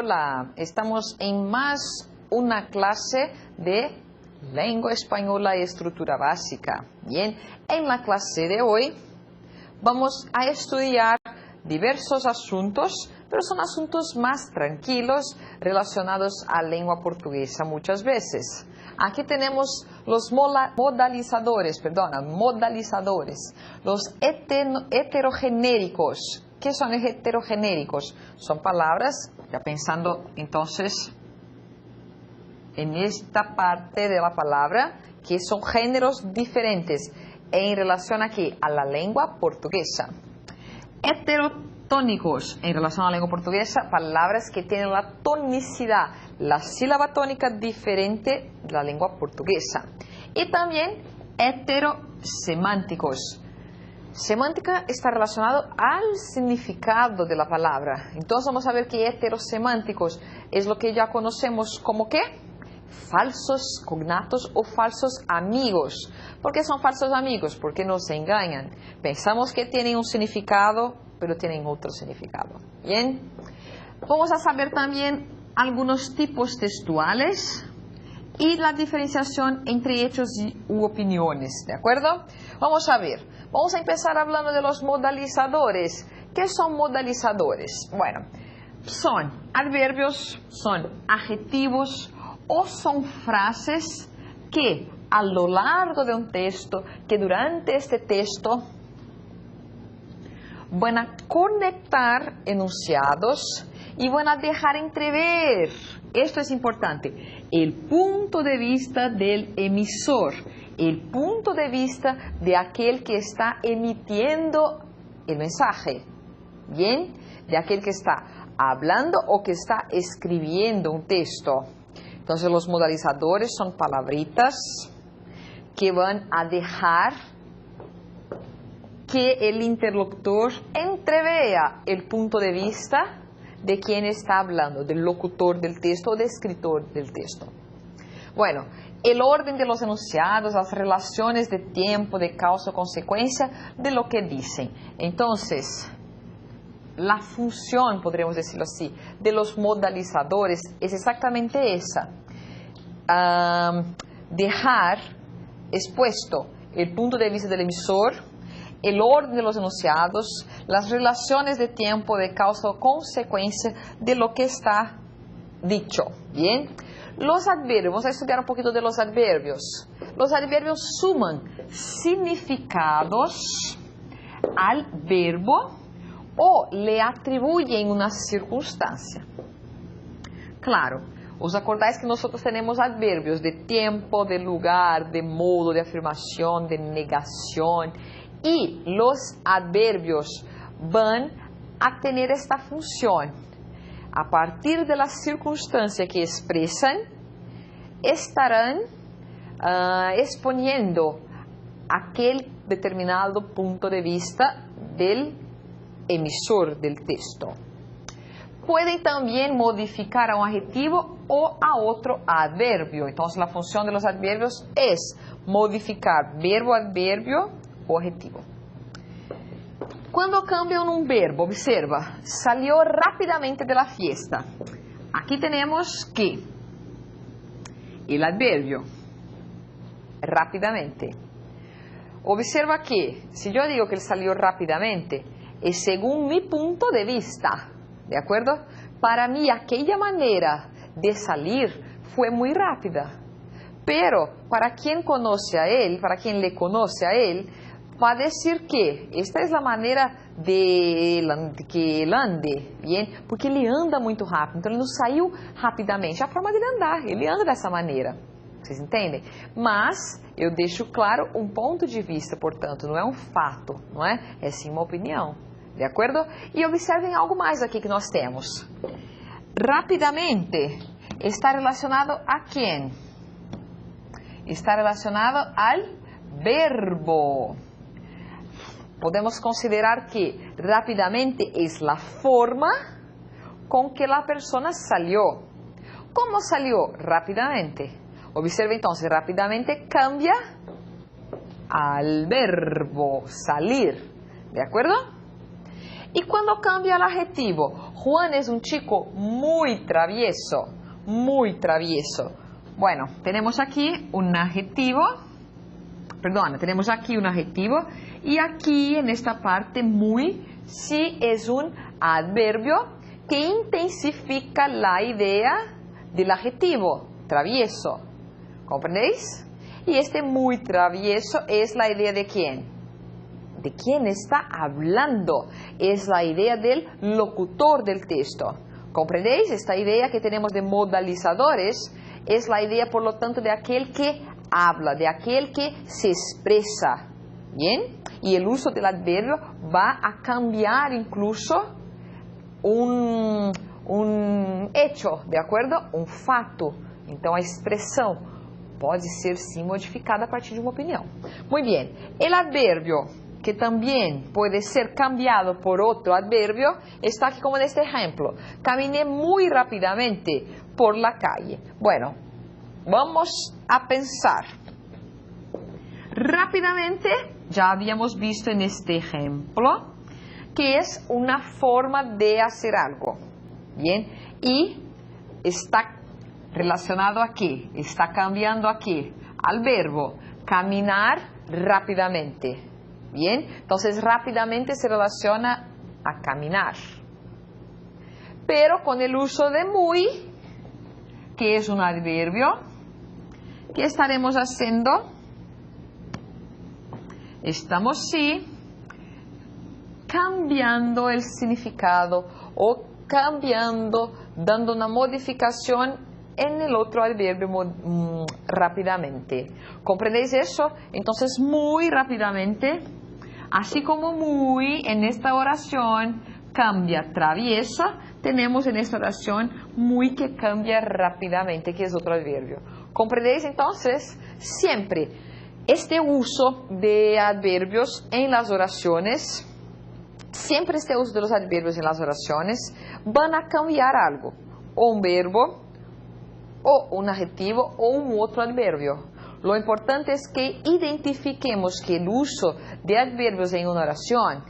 Hola, estamos en más una clase de lengua española y estructura básica. Bien, en la clase de hoy vamos a estudiar diversos asuntos, pero son asuntos más tranquilos relacionados a lengua portuguesa muchas veces. Aquí tenemos los modalizadores, los heterogenéricos. ¿Qué son heterogenéricos? Son palabras, ya pensando entonces en esta parte de la palabra, que son géneros diferentes en relación aquí a la lengua portuguesa. Heterotónicos, en relación a la lengua portuguesa, palabras que tienen la tonicidad, la sílaba tónica diferente de la lengua portuguesa. Y también heterosemánticos. Semántica está relacionado al significado de la palabra. Entonces vamos a ver que heterosemánticos es lo que ya conocemos como ¿qué? Falsos cognatos o falsos amigos. ¿Por qué son falsos amigos? Porque nos engañan. Pensamos que tienen un significado, pero tienen otro significado. Bien. Vamos a saber también algunos tipos textuales y la diferenciación entre hechos u opiniones. ¿De acuerdo? Vamos a ver. Vamos a empezar hablando de los modalizadores. ¿Qué son modalizadores? Bueno, son adverbios, son adjetivos o son frases que a lo largo de un texto, que durante este texto van a conectar enunciados y van a dejar entrever, esto es importante, el punto de vista del emisor, el punto de vista de aquel que está emitiendo el mensaje, ¿bien? De aquel que está hablando o que está escribiendo un texto. Entonces los modalizadores son palabritas que van a dejar que el interlocutor entrevea el punto de vista de quien está hablando, del locutor del texto o del escritor del texto. Bueno, el orden de los enunciados, las relaciones de tiempo, de causa o consecuencia de lo que dicen. Entonces, la función, podríamos decirlo así, de los modalizadores es exactamente esa. Dejar expuesto el punto de vista del emisor, el orden de los enunciados, las relaciones de tiempo, de causa o consecuencia de lo que está dicho. Bien. Los adverbios, vamos a estudiar un poquito de los adverbios. Los adverbios suman significados al verbo o le atribuyen una circunstancia. Claro, os acordáis que nosotros tenemos adverbios de tiempo, de lugar, de modo, de afirmación, de negación. Y los adverbios van a tener esta función. A partir de la circunstancia que expresan, estarán exponiendo aquel determinado punto de vista del emisor del texto. Pueden también modificar a un adjetivo o a otro adverbio. Entonces la función de los adverbios es modificar verbo, adverbio o adjetivo. Cuando cambian un verbo, observa, salió rápidamente de la fiesta. Aquí tenemos que el adverbio, rápidamente. Observa que, si yo digo que él salió rápidamente, es según mi punto de vista, ¿de acuerdo? Para mí, aquella manera de salir fue muy rápida. Pero, para quien conoce a él, para quien le conoce a él, va a decir que esta es la manera de que ele ande, bien, porque ele anda muito rápido, então ele não saiu rapidamente, é a forma dele andar, ele anda dessa maneira, vocês entendem? Mas eu deixo claro um ponto de vista, portanto, não é um fato, não é? É sim uma opinião, de acordo? E observem algo mais aqui que nós temos. Rapidamente está relacionado a quem? Está relacionado al verbo. Podemos considerar que rápidamente es la forma con que la persona salió. ¿Cómo salió? Rápidamente. Observe entonces, rápidamente cambia al verbo salir. ¿De acuerdo? Y cuando cambia el adjetivo, Juan es un chico muy travieso, muy travieso. Bueno, tenemos aquí un adjetivo, tenemos aquí un adjetivo y aquí en esta parte muy sí es un adverbio que intensifica la idea del adjetivo, travieso. ¿Comprendéis? Y este muy travieso es la idea de quién. ¿De quién está hablando? Es la idea del locutor del texto. ¿Comprendéis? Esta idea que tenemos de modalizadores es la idea, por lo tanto, de aquel que habla, de aquel que se expresa. ¿Bien? Y el uso del adverbio va a cambiar incluso un hecho, ¿de acuerdo? Un fato. Então, a expressão pode ser, sim, modificada a partir de uma opinião. Muito bem. El adverbio, que también puede ser cambiado por otro adverbio, está aquí como en este ejemplo. Caminé muy rápidamente por la calle. Bueno, vamos a pensar. Rápidamente, ya habíamos visto en este ejemplo, que es una forma de hacer algo. Bien, y está relacionado aquí, está cambiando aquí al verbo caminar rápidamente. Bien, entonces rápidamente se relaciona a caminar. Pero con el uso de muy, que es un adverbio, ¿qué estaremos haciendo? Estamos sí cambiando el significado o cambiando, dando una modificación en el otro adverbio rápidamente. ¿Comprendéis eso? Entonces muy rápidamente, así como muy en esta oración cambia travieso, tenemos en esta oración muy que cambia rápidamente, que es otro adverbio. ¿Comprendéis? Entonces, siempre este uso de adverbios en las oraciones, siempre este uso de los adverbios en las oraciones van a cambiar algo, o un verbo, o un adjetivo, o un otro adverbio. Lo importante es que identifiquemos que el uso de adverbios en una oración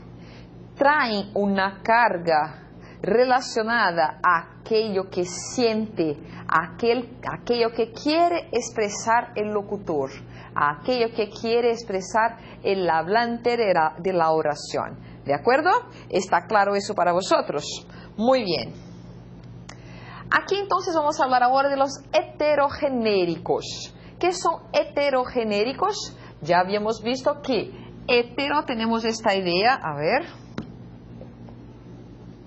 trae una carga relacionada a aquello que siente, a aquello que quiere expresar el locutor, a aquello que quiere expresar el hablante de la oración. ¿De acuerdo? ¿Está claro eso para vosotros? Muy bien. Aquí entonces vamos a hablar ahora de los heterogenéricos. ¿Qué son heterogenéricos? Ya habíamos visto que hetero, tenemos esta idea, a ver,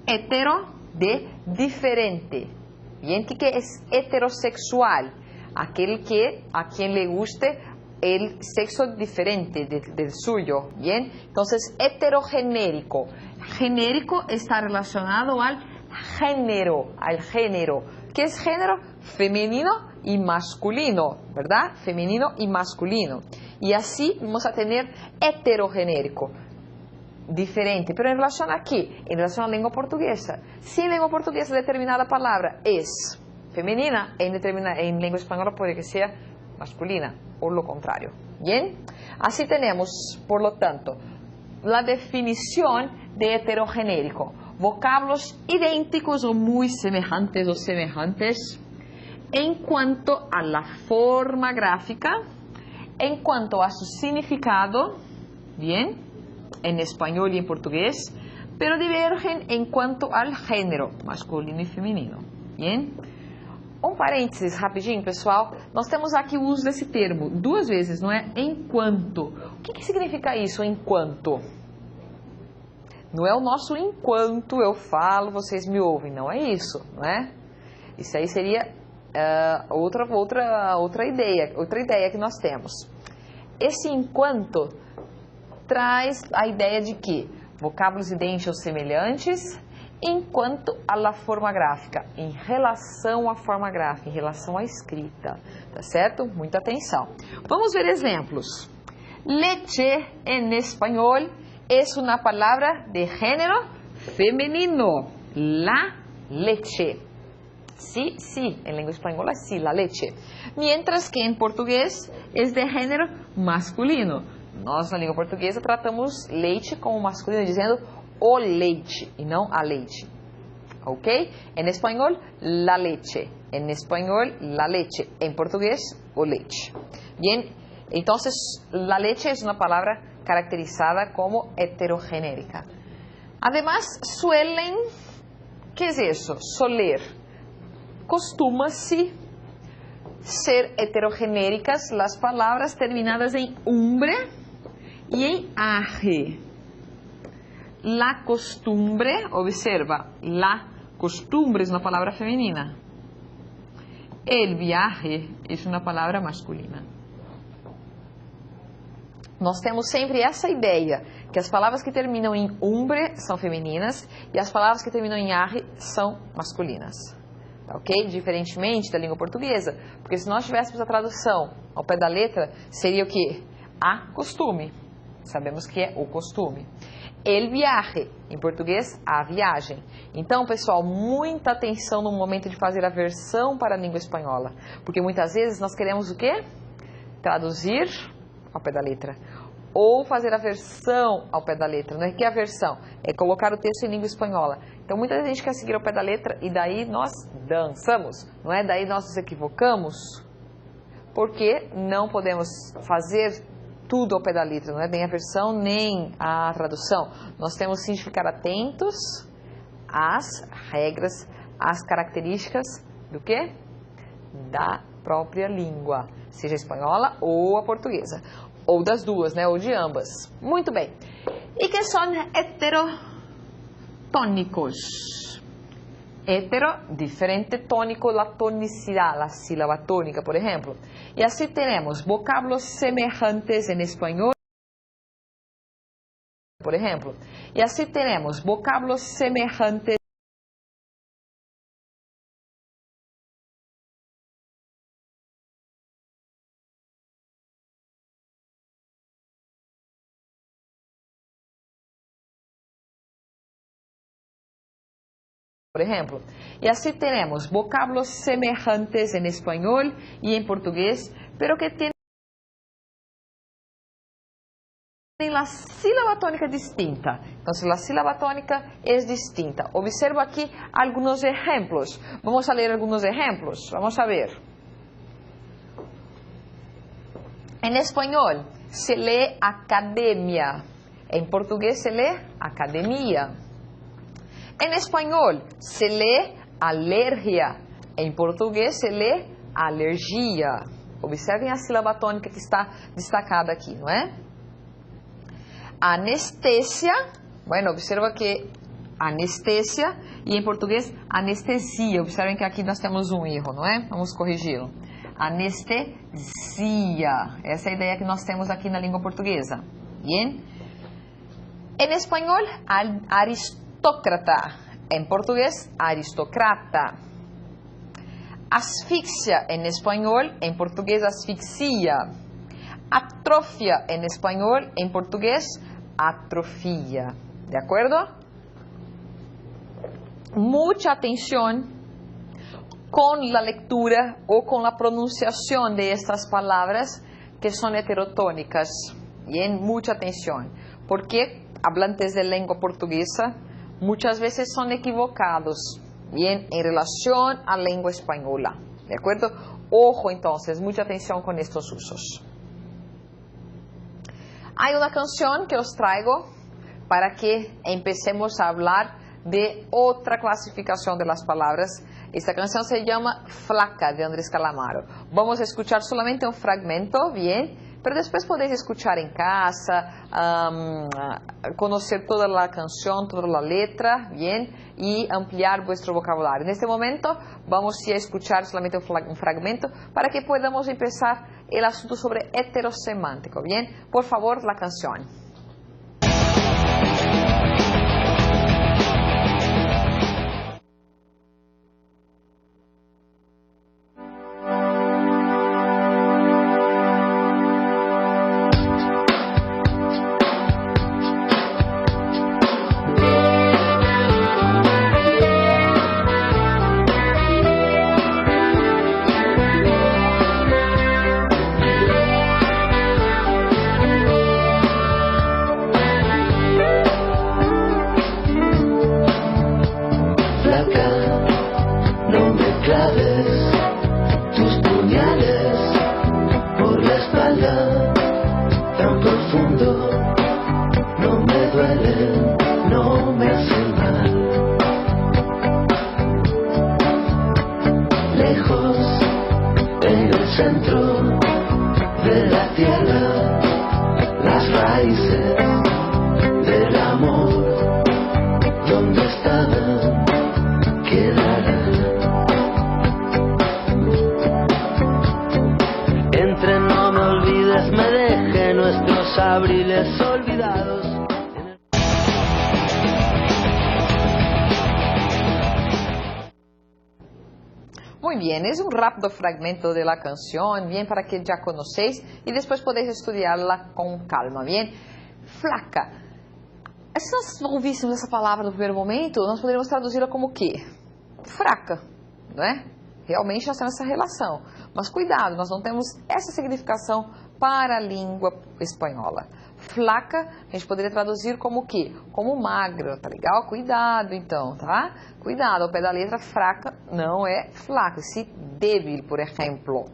hetero de diferente. Bien, ¿qué es heterosexual? Aquel que a quien le guste el sexo diferente del suyo. Bien, entonces heterogenérico. Genérico está relacionado al género, ¿Qué es género? Femenino y masculino, ¿verdad? Femenino y masculino. Y así vamos a tener heterogenérico, diferente. Pero en relación a qué? En relación a la lengua portuguesa. Si en lengua portuguesa determinada palabra es femenina, en lengua española puede que sea masculina o lo contrario. ¿Bien? Así tenemos, por lo tanto, la definición de heterogenérico. Vocablos idénticos o muy semejantes en cuanto a la forma gráfica, en cuanto a su significado, bien, en español y en portugués, pero divergen en cuanto al género, masculino y femenino, bien. Um parênteses rapidinho, pessoal. Nós temos aqui o uso desse termo duas vezes, não é? Enquanto. O que significa isso, enquanto? Não é o nosso enquanto eu falo, vocês me ouvem. Não é isso, não é? Isso aí seria outra ideia que nós temos. Esse enquanto traz a ideia de que vocábulos idênticos ou semelhantes enquanto a la forma gráfica, em relação à forma gráfica, em relação à escrita, tá certo? Muita atenção. Vamos ver exemplos. Leche en español es una palabra de género femenino, la leche. Sí, sí, en lengua española sí, la leche. Mientras que en portugués es de género masculino. Nós, na língua portuguesa, tratamos leite como masculino, dizendo o leite e não a leite. ¿Ok? En español, la leche. En español, la leche. En portugués, o leche. Bien, entonces, la leche es una palabra caracterizada como heterogenérica. Además, suelen, ¿qué es eso? Soler. Costuma-se ser heterogenéricas las palabras terminadas en umbre y en aje. La costumbre, observa, la costumbre es una palabra femenina. El viaje es una palabra masculina. Nós temos sempre essa ideia, que as palavras que terminam em umbre são femininas e as palavras que terminam em arre são masculinas. Ok? Diferentemente da língua portuguesa, porque se nós tivéssemos a tradução ao pé da letra, seria o quê? A costume. Sabemos que é o costume. El viaje, em português, a viagem. Então, pessoal, muita atenção no momento de fazer a versão para a língua espanhola, porque muitas vezes nós queremos o quê? Traduzir ao pé da letra, ou fazer a versão ao pé da letra. Não é que a versão é colocar o texto em língua espanhola. Então, muita gente quer seguir ao pé da letra e daí nós dançamos, não é? Daí nós nos equivocamos, porque não podemos fazer tudo ao pé da letra, não é? Nem a versão, nem a tradução. Nós temos sim de ficar atentos às regras, às características do quê? Da própria língua, seja a espanhola ou a portuguesa, ou das duas, né? Ou de ambas. Muito bem. E que são heterotônicos? Hetero, diferente, tônico, la tonicidad, la sílaba tónica, por ejemplo. Y así tenemos vocablos semejantes en español, por ejemplo. Y así tenemos vocablos semejantes por ejemplo. Y así tenemos vocablos semejantes en español y en portugués, pero que tienen la sílaba tónica distinta. Entonces, la sílaba tónica es distinta. Observo aquí algunos ejemplos. Vamos a leer algunos ejemplos. Vamos a ver. En español se lee academia. En portugués se lee academia. En español se lee alergia, en portugués se lee alergia. Observem a sílaba tônica que está destacada aqui, não é? Anestesia, bueno, observa que anestesia e em português anestesia. Observem que aqui nós temos um erro, não é? Vamos corrigi-lo. Anestesia, essa é a ideia que nós temos aqui na língua portuguesa. Bien? En español, aristócrata. En portugués, aristocrata. Asfixia en español, en portugués, asfixia. Atrofia en español, en portugués, atrofia. ¿De acuerdo? Mucha atención con la lectura o con la pronunciación de estas palabras que son heterotónicas. Bien, mucha atención. Porque hablantes de lengua portuguesa muchas veces son equivocados, bien, en relación a la lengua española, ¿de acuerdo? Ojo entonces, mucha atención con estos usos. Hay una canción que os traigo para que empecemos a hablar de otra clasificación de las palabras. Esta canción se llama Flaca, de Andrés Calamaro. Vamos a escuchar solamente un fragmento, bien, pero después podéis escuchar en casa, conocer toda la canción, toda la letra, bien, y ampliar vuestro vocabulario. En este momento vamos a escuchar solamente un fragmento para que podamos empezar el asunto sobre heterosemántico, bien. Por favor, la canción. claves, tus puñales por la espalda, tan profundo, no me duelen, no me hacen mal. Lejos, en el centro de la tierra, las raíces del amor, donde estaban, quedarán. Entre no me olvides, me deje nuestros abriles olvidados. Muy bien, es un rápido fragmento de la canción, bien, para que ya conocéis y después podéis estudiarla con calma, bien. Flaca. Se nós ouvíssemos essa palavra no primeiro momento, nós poderíamos traduzi-la como o quê? Fraca, não é? Realmente nós temos essa relação. Mas cuidado, nós não temos essa significação para a língua espanhola. Flaca, a gente poderia traduzir como o quê? Como magra, tá legal? Cuidado então, tá? Cuidado, ao pé da letra, fraca não é flaca, se débil, por exemplo,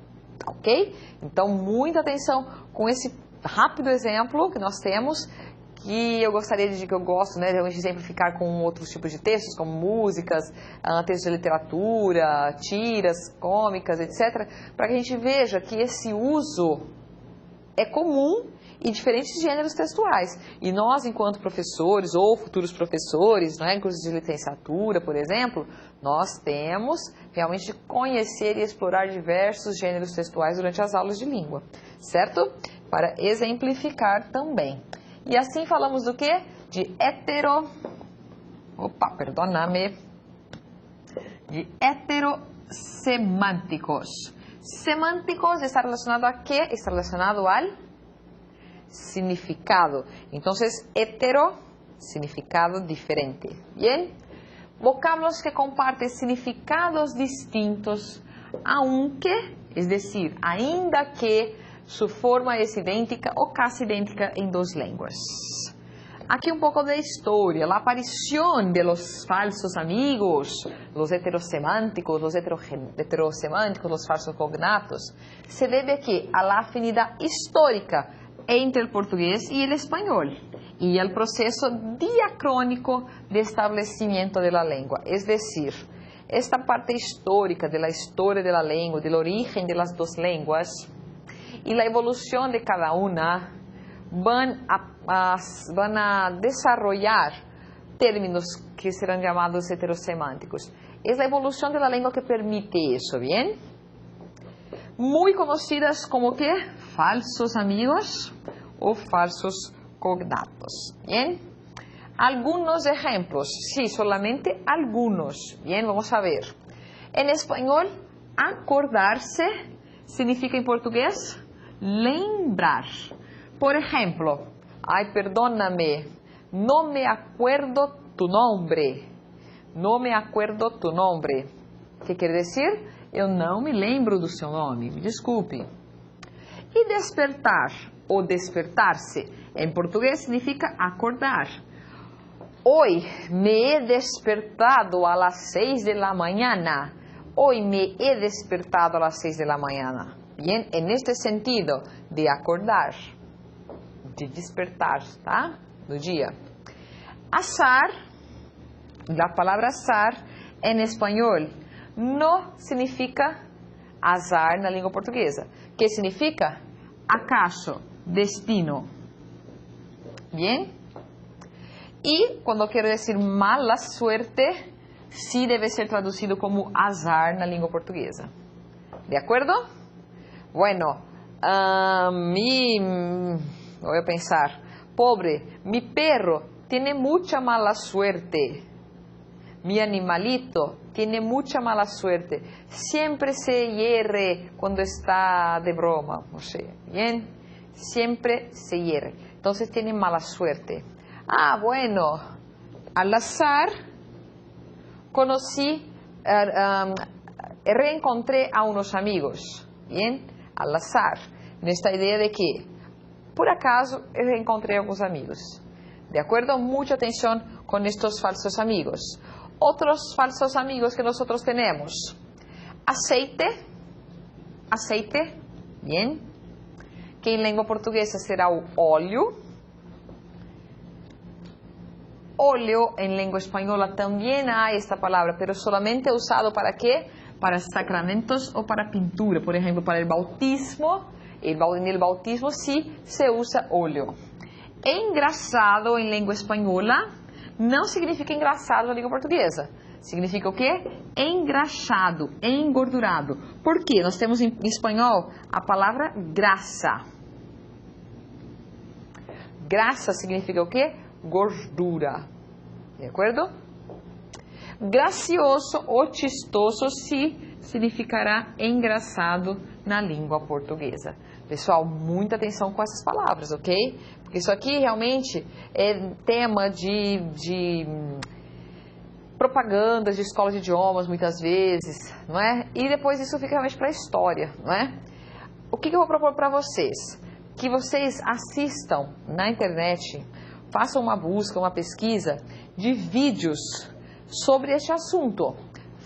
ok? Então, muita atenção com esse rápido exemplo que nós temos, que eu gostaria de dizer que eu gosto, né, de exemplificar com outros tipos de textos, como músicas, textos de literatura, tiras cômicas, etc., para que a gente veja que esse uso é comum em diferentes gêneros textuais. E nós, enquanto professores ou futuros professores, né, em cursos de licenciatura, por exemplo, nós temos realmente de conhecer e explorar diversos gêneros textuais durante as aulas de língua, certo? Para exemplificar também. E assim falamos do quê? De heterosemânticos. Semânticos está relacionado a quê? Está relacionado al significado. Entonces, hetero, significado diferente. Bien. Vocábulos que comparten significados distintos, aunque, es decir, ainda que su forma es idêntica o casi idêntica en dos lenguas. Aquí un poco de historia. La aparición de los falsos amigos, los heterosemánticos, los heterosemánticos, los falsos cognatos, se debe aquí a la afinidad histórica entre el portugués y el español y al proceso diacrónico de establecimiento de la lengua. Es decir, esta parte histórica de la historia de la lengua, del origen de las dos lenguas y la evolución de cada una, van a desarrollar términos que serán llamados heterosemánticos. Es la evolución de la lengua que permite eso, ¿bien? Muy conocidas como que falsos amigos o falsos cognatos, ¿bien? Algunos ejemplos, sí, solamente algunos, ¿bien? Vamos a ver. En español, acordarse significa en portugués lembrar. Por ejemplo, ay, perdóname, no me acuerdo tu nombre. No me acuerdo tu nombre. ¿Qué quiere decir? Eu não me lembro do seu nome, me desculpe. E despertar ou despertar-se em português significa acordar. Hoy me he despertado a las 6 de la mañana. Hoy me he despertado a las 6 de la mañana. Bien, en este sentido de acordar, de despertar, tá? No dia. Azar, la palabra azar en español no significa azar na língua portuguesa. Que significa acaso, destino. Bien? Y cuando quiero decir mala suerte, sí debe ser traducido como azar na língua portuguesa. ¿De acuerdo? Bueno, voy a pensar, pobre, mi perro tiene mucha mala suerte. Mi animalito tiene mucha mala suerte. Siempre se hierre cuando está de broma. No sé, ¿bien? Siempre se hierre. Entonces tiene mala suerte. Ah, bueno, al azar conocí, reencontré a unos amigos. Bien, al azar. En esta idea de que, por acaso, reencontré a algunos amigos. ¿De acuerdo? Mucha atención con estos falsos amigos. Otros falsos amigos que nosotros tenemos. Aceite, aceite, bien, que em língua portuguesa será o óleo. Óleo en lengua española también hay esta palabra, pero solamente usado para qué? Para sacramentos o para pintura. Por ejemplo, para el bautismo, en el bautismo sí se usa óleo. Engrasado en lengua española não significa engraçado na língua portuguesa. Significa o quê? Engraxado, engordurado. Por quê? Nós temos em espanhol a palavra graça. Graça significa o quê? Gordura. De acordo? Gracioso ou chistoso sim significará engraçado na língua portuguesa. Pessoal, muita atenção com essas palavras, ok? Porque isso aqui realmente é tema de propagandas de escola de idiomas, muitas vezes, não é? E depois isso fica realmente para a história, não é? O que eu vou propor para vocês? Que vocês assistam na internet, façam uma busca, uma pesquisa de vídeos sobre este assunto,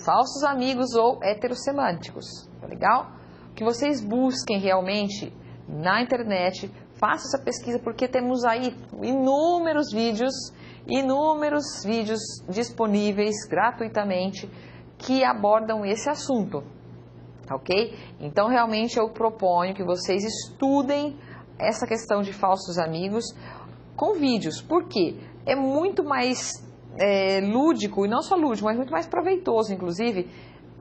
falsos amigos ou heterossemânticos, tá legal? Que vocês busquem realmente na internet, façam essa pesquisa, porque temos aí inúmeros vídeos disponíveis gratuitamente que abordam esse assunto, ok? Então, realmente eu proponho que vocês estudem essa questão de falsos amigos com vídeos, porque é muito mais lúdico, e não só lúdico, mas muito mais proveitoso, inclusive,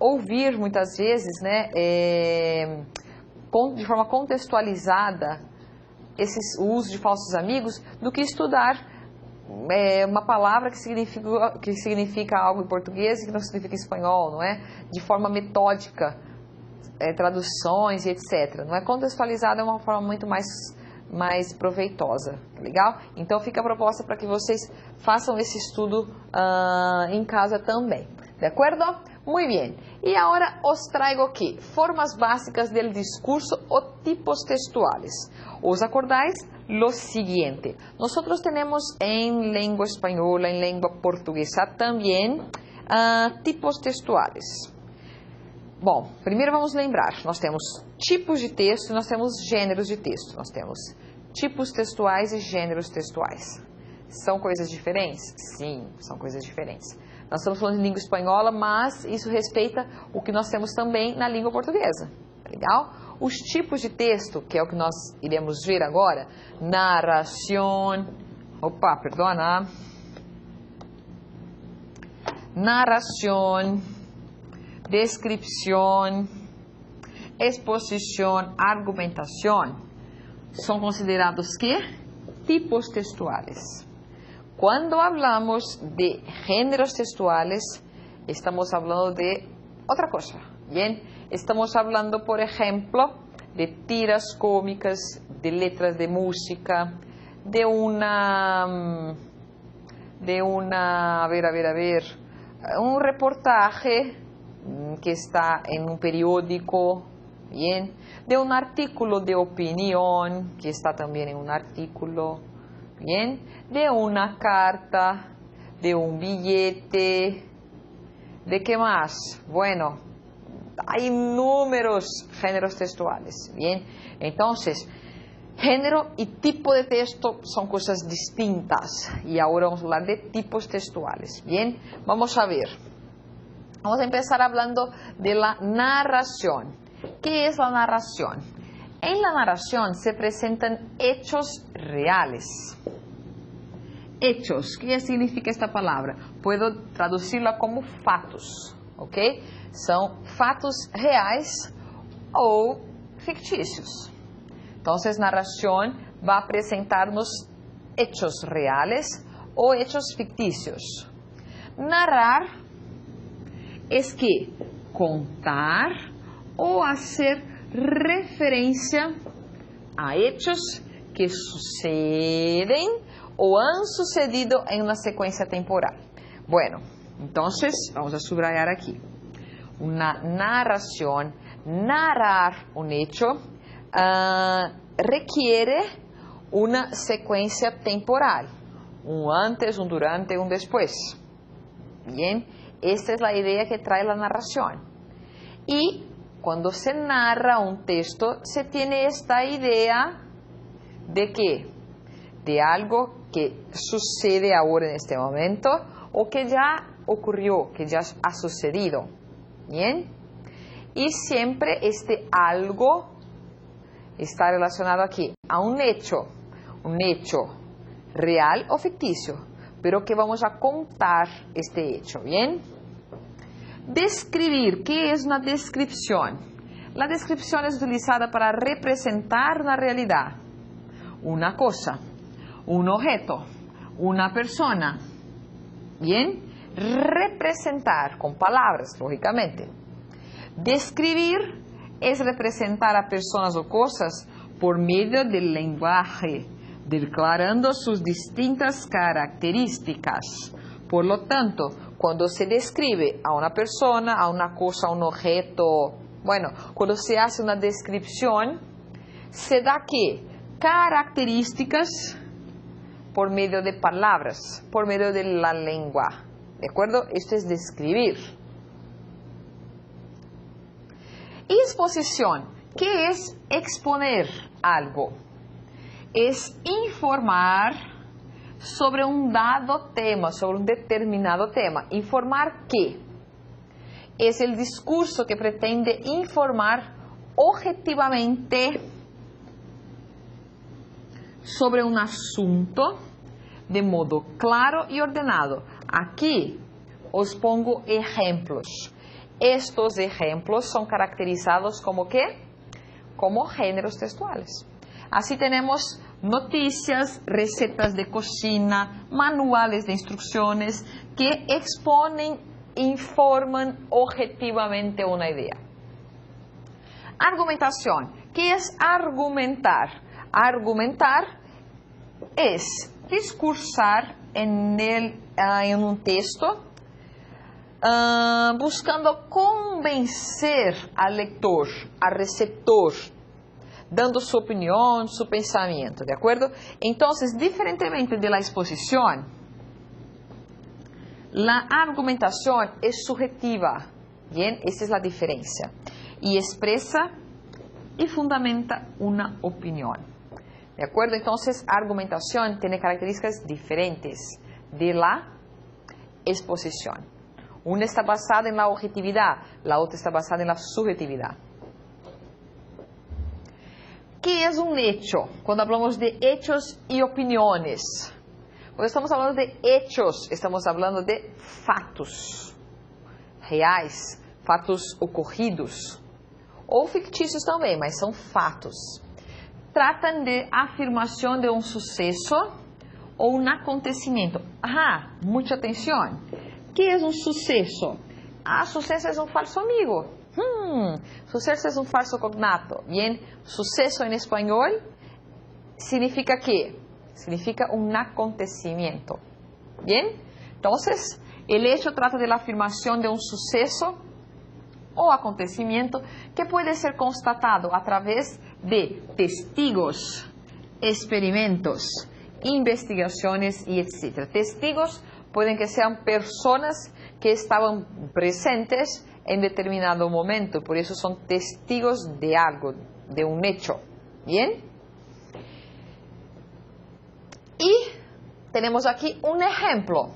ouvir muitas vezes, né, de forma contextualizada o uso de falsos amigos, do que estudar uma palavra que significa algo em português e que não significa em espanhol, não é? De forma metódica, traduções e etc. Não é? Contextualizada é uma forma muito mais proveitosa, legal? Então fica a proposta para que vocês façam esse estudo em casa também, de acordo? Muy bien. Y ahora os traigo aquí formas básicas del discurso o tipos textuales. ¿Os acordáis? Lo siguiente. Nosotros tenemos en lengua española, en lengua portuguesa también tipos textuales. Bom, primeiro vamos lembrar, nós temos tipos de texto e nós temos gêneros de texto. Nós temos tipos textuais e gêneros textuais. São coisas diferentes? Sim, são coisas diferentes. Nós estamos falando de língua espanhola, mas isso respeita o que nós temos também na língua portuguesa. Legal? Os tipos de texto, que é o que nós iremos ver agora, narración, narración, descripción, exposición, argumentación, são considerados ¿qué? Tipos textuales. Cuando hablamos de géneros textuales, estamos hablando de otra cosa, ¿bien? Estamos hablando, por ejemplo, de tiras cómicas, de letras de música, de un reportaje que está en un periódico, ¿bien? De un artículo de opinión que está también en un artículo, ¿bien? De una carta, de un billete, ¿de qué más? Bueno, hay inúmeros géneros textuales, ¿bien? Entonces, género y tipo de texto son cosas distintas y ahora vamos a hablar de tipos textuales, ¿bien? Vamos a ver. Vamos a empezar hablando de la narración. ¿Qué es la narración? En la narración se presentan hechos reales. Hechos, ¿qué significa esta palabra? Puedo traducirla como fatos, ¿ok? São fatos reais ou fictícios. Entonces, narración va a apresentar-nos hechos reales ou hechos fictícios. Narrar es que contar ou hacer referencia a hechos que suceden o han sucedido en una secuencia temporal. Bueno, entonces vamos a subrayar aquí. Una narración, narrar un hecho, requiere una secuencia temporal. Un antes, un durante, un después. Bien, esta es la idea que trae la narración. Y cuando se narra un texto, se tiene esta idea de qué, de algo que sucede ahora en este momento o que ya ocurrió, que ya ha sucedido. ¿Bien? Y siempre este algo está relacionado aquí a un hecho real o ficticio, pero que vamos a contar este hecho. ¿Bien? Describir. ¿Qué es una descripción? La descripción es utilizada para representar una realidad, una cosa, un objeto, una persona. ¿Bien? Representar con palabras, lógicamente. Describir es representar a personas o cosas por medio del lenguaje, declarando sus distintas características. Por lo tanto, cuando se describe a una persona, a una cosa, a un objeto, bueno, cuando se hace una descripción, se da ¿qué? Características por medio de palabras, por medio de la lengua. ¿De acuerdo? Esto es describir. Y exposición. ¿Qué es exponer algo? Es informar sobre un dado tema, sobre un determinado tema. ¿Informar qué? Es el discurso que pretende informar objetivamente sobre un asunto de modo claro y ordenado. Aquí os pongo ejemplos. Estos ejemplos son caracterizados como ¿qué? Como géneros textuales. Así tenemos noticias, recetas de cocina, manuales de instrucciones que exponen, informan objetivamente una idea. Argumentación. ¿Qué es argumentar? Argumentar es discursar en un texto buscando convencer al lector, al receptor, dando su opinión, su pensamiento, ¿de acuerdo? Entonces, diferentemente de la exposición, la argumentación es subjetiva, ¿bien? Esa es la diferencia. Y expresa y fundamenta una opinión. ¿De acuerdo? Entonces, argumentación tiene características diferentes de la exposición. Una está basada en la objetividad, la otra está basada en la subjetividad. ¿Qué es un hecho? Cuando hablamos de hechos y opiniones. Cuando estamos hablando de hechos, estamos hablando de fatos reais, fatos ocorridos, ou fictícios também, mas são fatos. Tratam de afirmação de um sucesso ou um acontecimento. Muita atenção. ¿Qué es un suceso? Suceso es un falso amigo. Suceso es un falso cognato. Bien, suceso en español significa ¿qué? Significa un acontecimiento. Bien, entonces el hecho trata de la afirmación de un suceso o acontecimiento que puede ser constatado a través de testigos, experimentos, investigaciones y etc. Testigos pueden que sean personas que estaban presentes en determinado momento, por eso son testigos de algo, de un hecho. ¿Bien? Y tenemos aquí un ejemplo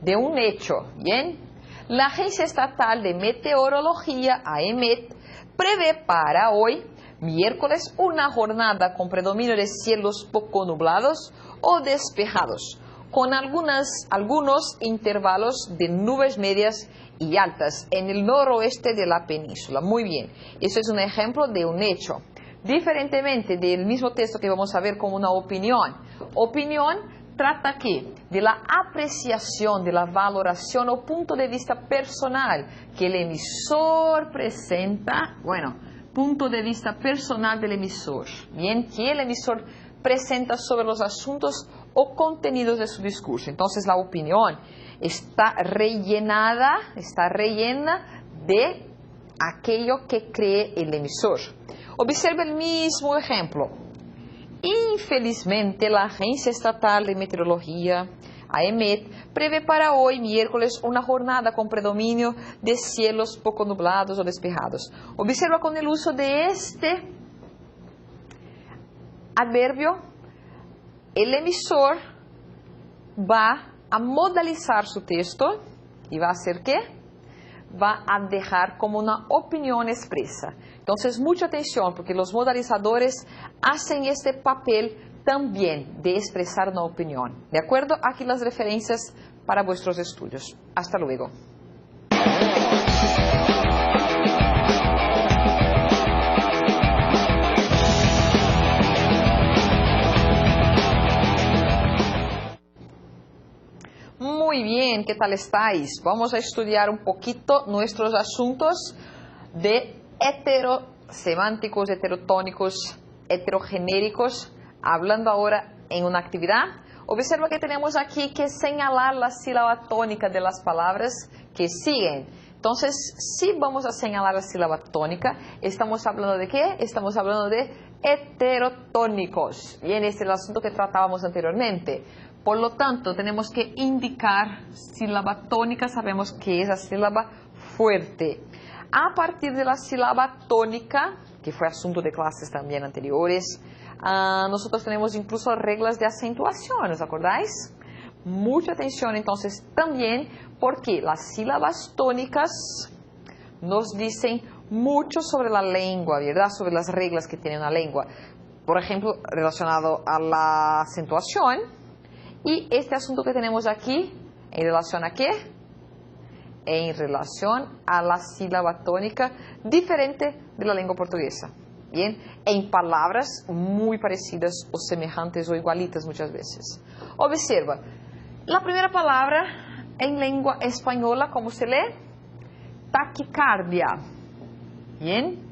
de un hecho. ¿Bien? La Agencia Estatal de Meteorología, AEMET, prevé para hoy, miércoles, una jornada con predominio de cielos poco nublados o despejados, con algunos intervalos de nubes medias y altas en el noroeste de la península. Muy bien, eso es un ejemplo de un hecho. Diferentemente del mismo texto que vamos a ver como una opinión. Opinión trata aquí de la apreciación, de la valoración o punto de vista personal que el emisor presenta, punto de vista personal del emisor, bien, que el emisor presenta sobre los asuntos o contenidos de su discurso. Entonces la opinión está rellena de aquello que cree el emisor. Observe el mismo ejemplo. Infelizmente, la Agencia Estatal de Meteorología, AEMET prevé para hoy, miércoles, una jornada con predominio de cielos poco nublados o despejados. Observa con el uso de este adverbio, el emisor va a modalizar su texto y va a hacer ¿qué? Va a dejar como una opinión expresa. Entonces, mucha atención, porque los modalizadores hacen este papel también de expresar una opinión. ¿De acuerdo? Aquí las referencias para vuestros estudios. Hasta luego. Muy bien, ¿qué tal estáis? Vamos a estudiar un poquito nuestros asuntos de heterosemánticos, heterotónicos, heterogenéricos, hablando ahora en una actividad. Observa que tenemos aquí que señalar la sílaba tónica de las palabras que siguen. Entonces, si vamos a señalar la sílaba tónica, ¿estamos hablando de qué? Estamos hablando de heterotónicos. Bien, este es el asunto que tratábamos anteriormente. Por lo tanto, tenemos que indicar sílaba tónica, sabemos que es la sílaba fuerte. A partir de la sílaba tónica, que fue asunto de clases también anteriores, nosotros tenemos incluso reglas de acentuación, ¿os acordáis? Mucha atención entonces también, porque las sílabas tónicas nos dicen mucho sobre la lengua, ¿verdad? Sobre las reglas que tiene una lengua. Por ejemplo, relacionado a la acentuación. Y este asunto que tenemos aquí, ¿en relación a qué? En relación a la sílaba tónica diferente de la lengua portuguesa. Bien, en palabras muy parecidas o semejantes o igualitas muchas veces. Observa, la primera palabra en lengua española, ¿cómo se lee? Taquicardia. Bien,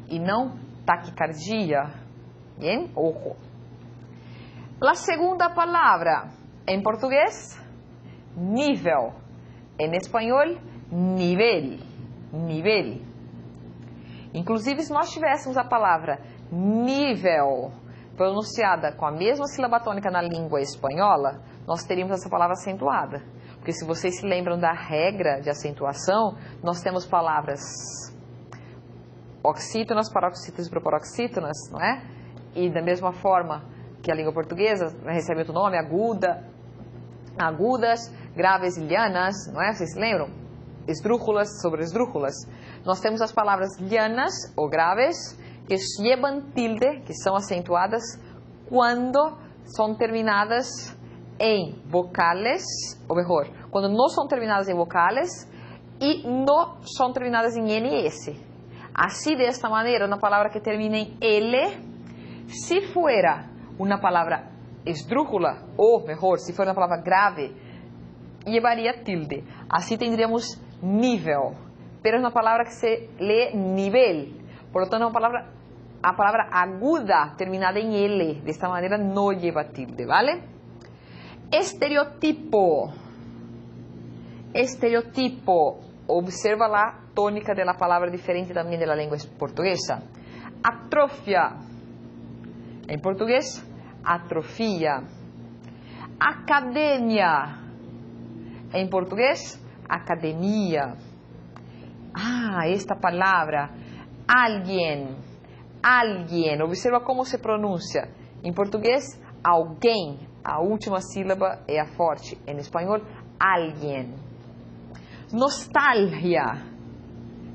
y no taquicardia. Bien, ojo. La segunda palabra en portugués, nível. En español, nivel. Nivel. Inclusive, se nós tivéssemos a palavra nível pronunciada com a mesma sílaba tônica na língua espanhola, nós teríamos essa palavra acentuada. Porque se vocês se lembram da regra de acentuação, nós temos palavras oxítonas, paroxítonas e proparoxítonas, não é? E da mesma forma que a língua portuguesa recebe outro nome, aguda, agudas, graves e lianas, não é? Vocês se lembram? Esdrújulas sobre esdrújulas. Nós temos as palavras lianas ou graves que llevan tilde, que são acentuadas quando são terminadas em vocales, ou melhor, quando não são terminadas em vocales e não são terminadas em NS. Assim, desta maneira, uma palavra que termina em L, se fuera uma palavra esdrújula, ou melhor, se for uma palavra grave, llevaria tilde. Assim tendríamos nível, pero é uma palavra que se lê nivel. Por lo tanto, é uma palavra, a palavra aguda terminada em L. Desta maneira, não lleva tilde, ¿vale? Estereotipo. Estereotipo. Observa la tónica de la palavra diferente también de la lengua portuguesa. Atrofia. En portugués, atrofia. Academia. En portugués, academia. Esta palavra, alguien. Alguien. Observa como se pronuncia. Em português, alguém. A última sílaba é a forte. Em espanhol, alguien. Nostalgia.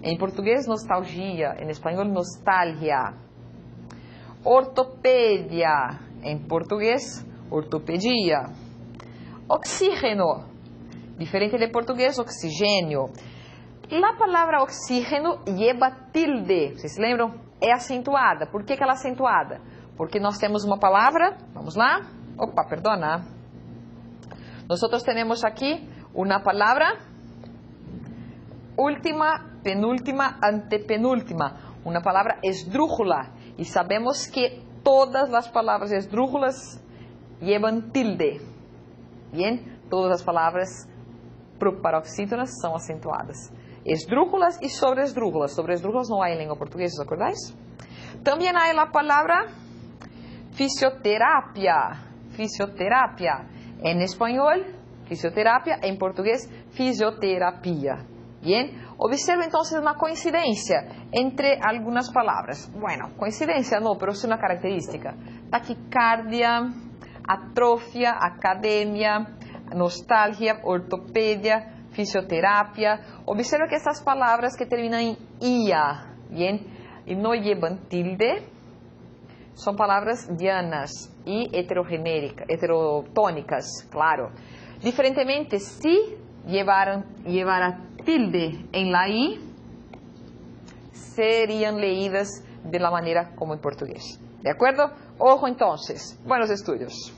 Em português, nostalgia. Em espanhol, nostalgia. Ortopedia. Em português, ortopedia. Oxígeno. Diferente de português, oxigênio. A palavra oxígeno lleva tilde. Vocês se lembram? É acentuada. Por que ela é acentuada? Porque nós temos uma palavra, vamos lá. Opa, perdona. Nós temos aqui uma palavra última, penúltima, antepenúltima. Uma palavra esdrújula. E sabemos que todas as palavras esdrújulas llevan tilde. Bien? Todas as palavras paroxítonas são acentuadas. Esdrújulas e sobreesdrújulas. Sobreesdrújulas não há em língua portuguesa, ¿os acordáis? Também há a palavra fisioterapia. Fisioterapia. En español, fisioterapia, en portugués fisioterapia. Bien, observa entonces una coincidencia entre algunas palabras. Bueno, coincidencia no, pero es una característica. Taquicardia, atrofia, academia, nostalgia, ortopedia, fisioterapia. Observa que estas palabras que terminan en ia, bien, y no llevan tilde, son palabras llanas y heterotónicas, claro. Diferentemente, si llevara tilde en la i, serían leídas de la manera como en portugués. ¿De acuerdo? Ojo entonces. Buenos estudios.